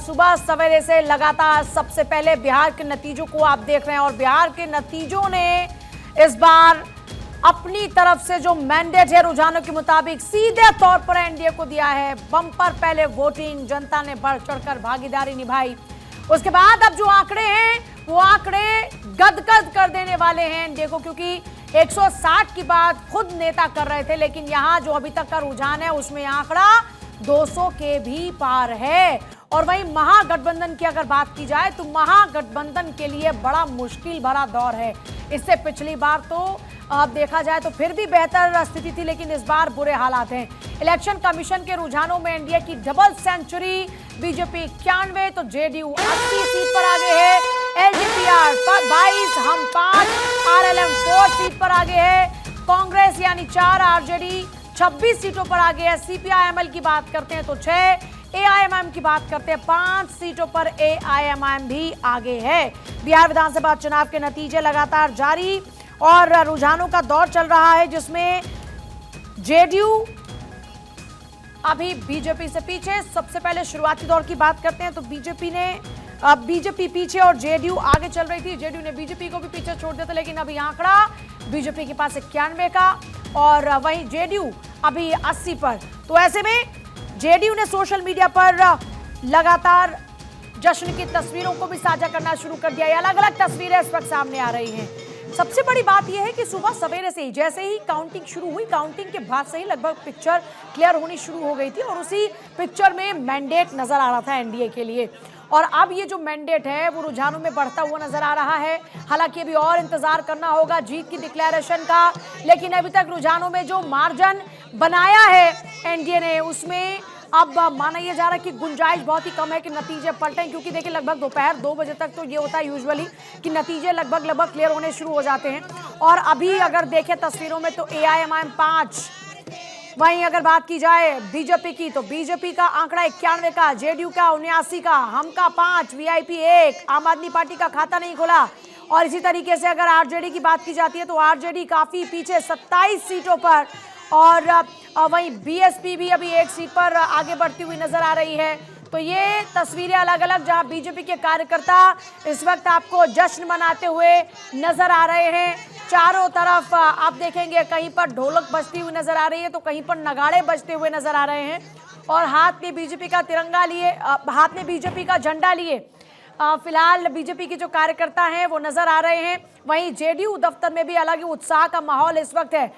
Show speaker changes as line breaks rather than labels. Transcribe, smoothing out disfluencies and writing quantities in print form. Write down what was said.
सुबह सवेरे से लगातार सबसे पहले बिहार के नतीजों को आप देख रहे हैं और बिहार के नतीजों ने इस बार अपनी तरफ से जो मैंडेट है रुझानों के मुताबिक सीधे तौर पर एनडीए को दिया है। बम्पर पहले वोटिंग, जनता ने बढ़ चढ़कर भागीदारी निभाई। उसके बाद अब जो आंकड़े हैं वो आंकड़े गदगद कर देने वाले हैं एनडीए को, क्योंकि 160 की बात खुद नेता कर रहे थे, लेकिन यहां जो अभी तक का रुझान है उसमें आंकड़ा 200 के भी पार है। और वहीं महागठबंधन की अगर बात की जाए तो महागठबंधन के लिए बड़ा मुश्किल भरा दौर है। इससे पिछली बार तो अब देखा जाए तो फिर भी बेहतर स्थिति थी, लेकिन इस बार बुरे हालात हैं। इलेक्शन कमीशन के रुझानों में एनडीए की डबल सेंचुरी, बीजेपी 91 तो जेडीयू 80 सीट पर आगे है, एलजेपीआर 22, हम 5, आरएलएम 4 सीट पर आगे है, कांग्रेस यानी 4, आरजेडी 26 सीटों पर आगे है, सीपीआईएमएल की बात करते हैं तो 6, एआईएमआईएम की बात करते हैं 5 सीटों पर एआईएमआईएम भी आगे है। बिहार विधानसभा चुनाव के नतीजे लगातार जारी और रुझानों का दौर चल रहा है, जिसमें जेडीयू अभी बीजेपी से पीछे। सबसे पहले शुरुआती दौर की बात करते हैं तो बीजेपी पीछे और जेडीयू आगे चल रही थी। जेडीयू ने बीजेपी को भी पीछे छोड़ दिया था, लेकिन अभी आंकड़ा बीजेपी के पास 91 का और वहीं जेडीयू अभी 80 पर। तो ऐसे में जेडीयू ने सोशल मीडिया पर लगातार जश्न की तस्वीरों को भी साझा करना शुरू कर दिया। ये अलग अलग तस्वीरें इस वक्त सामने आ रही हैं। सबसे बड़ी बात यह है कि सुबह सवेरे से ही जैसे ही काउंटिंग शुरू हुई, काउंटिंग के बाद से ही लगभग पिक्चर क्लियर होनी शुरू हो गई थी और उसी पिक्चर में मैंडेट नजर आ रहा था एनडीए के लिए। और अब ये जो मैंडेट है वो रुझानों में बढ़ता हुआ नजर आ रहा है। हालांकि अभी और इंतजार करना होगा जीत की डिक्लेरेशन का, लेकिन अभी तक रुझानों में जो मार्जिन बनाया है एनडीए ने उसमें अब माना यह जा रहा है कि गुंजाइश बहुत ही कम है कि नतीजे पलटें, क्योंकि देखिए लगभग दोपहर 2 बजे तक तो ये होता है यूजुअली कि नतीजे लगभग क्लियर होने शुरू हो जाते हैं। और अभी अगर देखें तस्वीरों में तो एआईएमआईएम 5, वहीं अगर बात की जाए बीजेपी की तो बीजेपी का आंकड़ा 91 का, जेडीयू का 79 का, हम का 5, वीआईपी 1, आम आदमी पार्टी का खाता नहीं खुला। और इसी तरीके से अगर आरजेडी की बात की जाती है तो आरजेडी काफी पीछे 27 सीटों पर और वहीं बीएसपी भी अभी 1 सीट पर आगे बढ़ती हुई नजर आ रही है। तो ये तस्वीरें अलग अलग जहां बीजेपी के कार्यकर्ता इस वक्त आपको जश्न मनाते हुए नजर आ रहे हैं। चारों तरफ आप देखेंगे कहीं पर ढोलक बजती हुई नजर आ रही है तो कहीं पर नगाड़े बजते हुए नजर आ रहे हैं और हाथ में बीजेपी का तिरंगा लिए, हाथ में बीजेपी का झंडा लिए फिलहाल बीजेपी के जो कार्यकर्ता हैं वो नजर आ रहे हैं। वहीं जेडीयू दफ्तर में भी अलग ही उत्साह का माहौल इस वक्त है।